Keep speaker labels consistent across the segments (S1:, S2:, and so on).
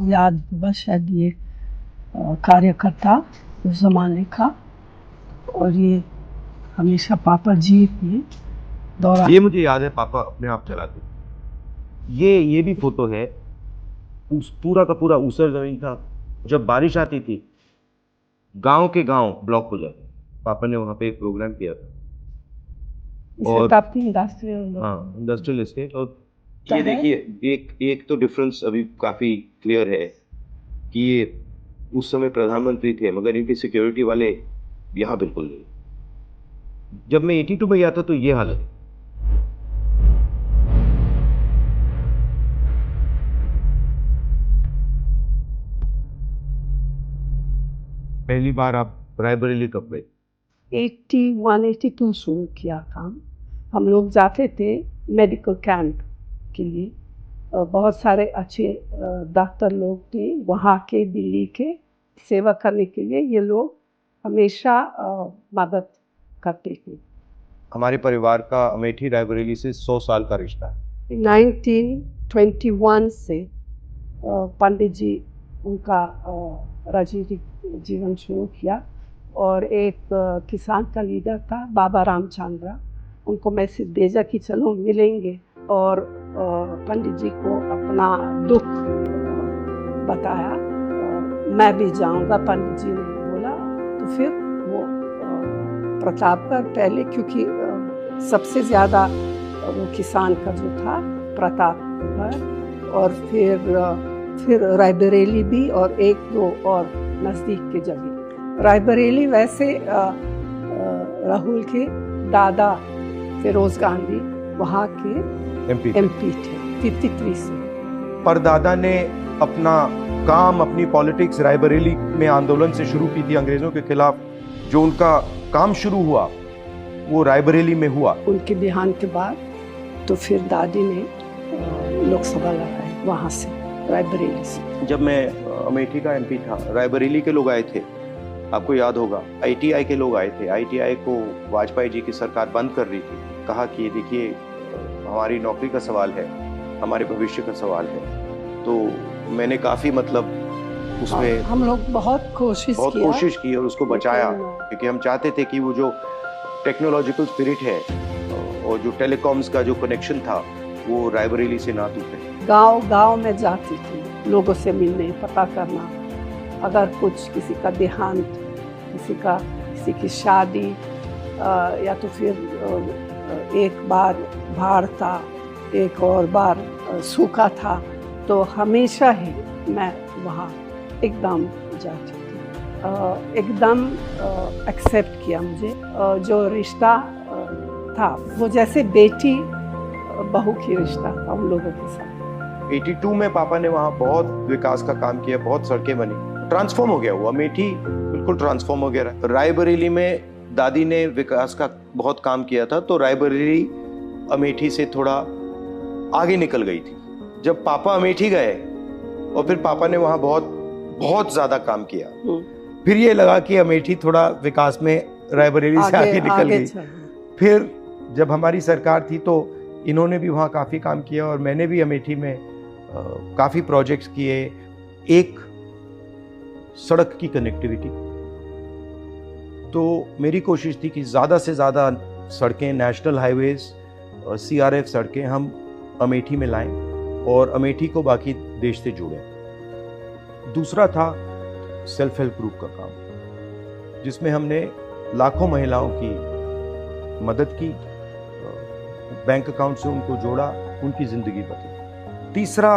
S1: याद होगा शायद ये कार्यकर्ता उस ज़माने का, और ये हमेशा पापा जी ने दौरा।
S2: ये मुझे याद है, पापा अपने आप चलाते। ये भी फोटो है, उस पूरा का पूरा ऊसर जमीन था। जब बारिश आती थी गांव के गांव ब्लॉक हो जाते। पापा ने वहां पे एक प्रोग्राम किया था। और हाँ, इंडस्ट्रियल एस्टेट। और ये देखिए, एक तो डिफरेंस अभी काफी क्लियर है कि ये उस समय प्रधानमंत्री थे, मगर इनकी सिक्योरिटी वाले यहाँ बिल्कुल नहीं। जब मैं 82 में गया था तो ये हालत है। पहली बार आप रायबरेली कब गए?
S1: 81-82 शुरू किया काम। हम लोग जाते थे मेडिकल कैंप के लिए। बहुत सारे अच्छे डॉक्टर लोग थे वहाँ के, दिल्ली के, सेवा करने के लिए ये लोग हमेशा मदद करते थे।
S2: हमारे परिवार का अमेठी रायबरेली से 100 साल का रिश्ता है।
S1: 1921 से पंडित जी उनका राजनीतिक जीवन शुरू किया, और एक किसान का लीडर था बाबा रामचंद्र, उनको मैसेज भेजा कि चलो मिलेंगे, और पंडित जी को अपना दुख बताया। मैं भी जाऊंगा, पंडित जी ने बोला। तो फिर वो प्रतापगढ़ पहले, क्योंकि सबसे ज़्यादा वो किसान का जो था प्रतापगढ़, और फिर रायबरेली भी, और एक दो और नज़दीक के जगह। रायबरेली वैसे राहुल के दादा फिरोज गांधी वहाँ के एमपी थे 53 से।
S2: पर दादा ने अपना काम, अपनी पॉलिटिक्स रायबरेली में आंदोलन से शुरू की थी अंग्रेजों के खिलाफ। जो उनका काम शुरू हुआ वो रायबरेली में हुआ।
S1: उनके देहांत के बाद तो फिर दादी ने लोकसभा लड़ाई वहाँ से, रायबरेली से।
S2: जब मैं अमेठी का एमपी था, रायबरेली के लोग आए थे, आपको याद होगा। आईटीआई के लोग आए थे। आईटीआई को वाजपेयी जी की सरकार बंद कर रही थी। कहा कि देखिए, हमारी नौकरी का सवाल है, हमारे भविष्य का सवाल है। तो मैंने काफी उसमें
S1: हम लोग बहुत कोशिश
S2: की और उसको बचाया, क्योंकि हम चाहते थे कि वो जो टेक्नोलॉजिकल स्पिरिट है और जो टेलीकॉम्स का जो कनेक्शन था वो रायबरेली से ना टूटे।
S1: गांव में जाती थी लोगों से मिलने, पता करना, अगर कुछ किसी का देहांत, किसी की शादी, या तो फिर एक बार बाढ़ था, एक और बार सूखा था, तो हमेशा ही मैं वहाँ एकदम जाती थी। एकदम एक्सेप्ट किया मुझे। जो रिश्ता था वो जैसे बेटी बहू की रिश्ता था उन लोगों के साथ।
S2: 82 में पापा ने वहाँ बहुत विकास का काम किया, बहुत सड़कें बनी, ट्रांसफॉर्म हो गया वो अमेठी, बिल्कुल ट्रांसफॉर्म हो गया। रायबरेली में दादी ने विकास का बहुत काम किया था, तो रायबरेली अमेठी से थोड़ा आगे निकल गई थी। जब पापा अमेठी गए और फिर पापा ने वहाँ बहुत ज्यादा काम किया, फिर ये लगा कि अमेठी थोड़ा विकास में रायबरेली से आगे निकल गई। फिर जब हमारी सरकार थी तो इन्होंने भी वहाँ काफी काम किया, और मैंने भी अमेठी में काफी प्रोजेक्ट्स किए। एक सड़क की कनेक्टिविटी, तो मेरी कोशिश थी कि ज़्यादा से ज़्यादा सड़कें, नेशनल हाईवेज, सीआरएफ सड़कें हम अमेठी में लाएं और अमेठी को बाकी देश से जोड़ें। दूसरा था सेल्फ हेल्प ग्रुप का काम, जिसमें हमने लाखों महिलाओं की मदद की, बैंक अकाउंट से उनको जोड़ा, उनकी ज़िंदगी बदली। तीसरा,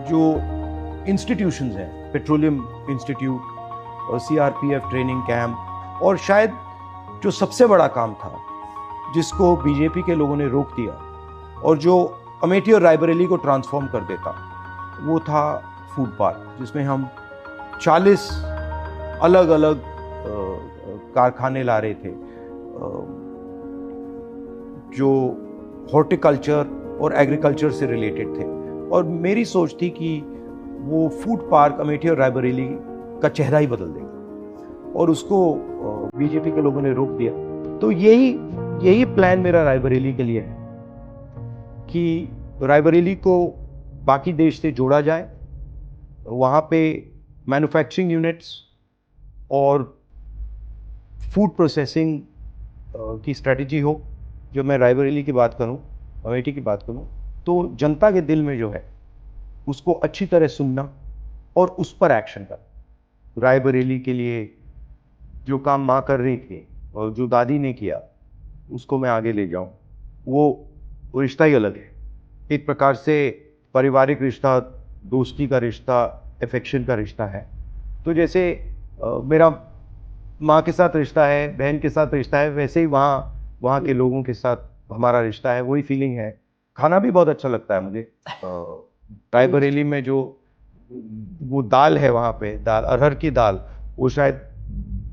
S2: जो इंस्टीट्यूशंस हैं, पेट्रोलियम इंस्टीट्यूट और सीआरपीएफ ट्रेनिंग कैंप, और शायद जो सबसे बड़ा काम था जिसको बीजेपी के लोगों ने रोक दिया और जो अमेठी और रायबरेली को ट्रांसफॉर्म कर देता, वो था फूड पार्क, जिसमें हम 40 अलग अलग कारखाने ला रहे थे जो हॉर्टिकल्चर और एग्रीकल्चर से रिलेटेड थे। और मेरी सोच थी कि वो फूड पार्क अमेठी और रायबरेली का चेहरा ही बदल देगा, और उसको बीजेपी के लोगों ने रोक दिया। तो यही प्लान मेरा रायबरेली के लिए है कि रायबरेली को बाकी देश से जोड़ा जाए, वहाँ पे मैन्युफैक्चरिंग यूनिट्स और फूड प्रोसेसिंग की स्ट्रेटजी हो। जो मैं रायबरेली की बात करूँ, अमेठी की बात करूँ, तो जनता के दिल में जो है उसको अच्छी तरह सुनना और उस पर एक्शन करना। रायबरेली के लिए जो काम माँ कर रही थी और जो दादी ने किया उसको मैं आगे ले जाऊँ, वो रिश्ता ही अलग है। एक प्रकार से पारिवारिक रिश्ता, दोस्ती का रिश्ता, अफेक्शन का रिश्ता है। तो जैसे मेरा माँ के साथ रिश्ता है, बहन के साथ रिश्ता है, वैसे ही वहाँ के लोगों के साथ हमारा रिश्ता है, वही फीलिंग है। खाना भी बहुत अच्छा लगता है मुझे। रायबरेली में जो वो दाल है वहाँ पे, दाल अरहर की दाल, वो शायद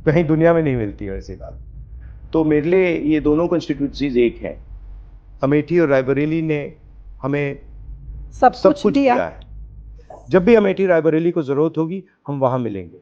S2: कहीं दुनिया में नहीं मिलती है वैसी दाल। तो मेरे लिए ये दोनों कॉन्स्टिट्यूंसीज एक हैं। अमेठी और रायबरेली ने हमें
S1: सब
S2: सब
S1: कुछ
S2: कुछ
S1: दिया।
S2: दिया है। जब भी अमेठी रायबरेली को ज़रूरत होगी हम वहाँ मिलेंगे।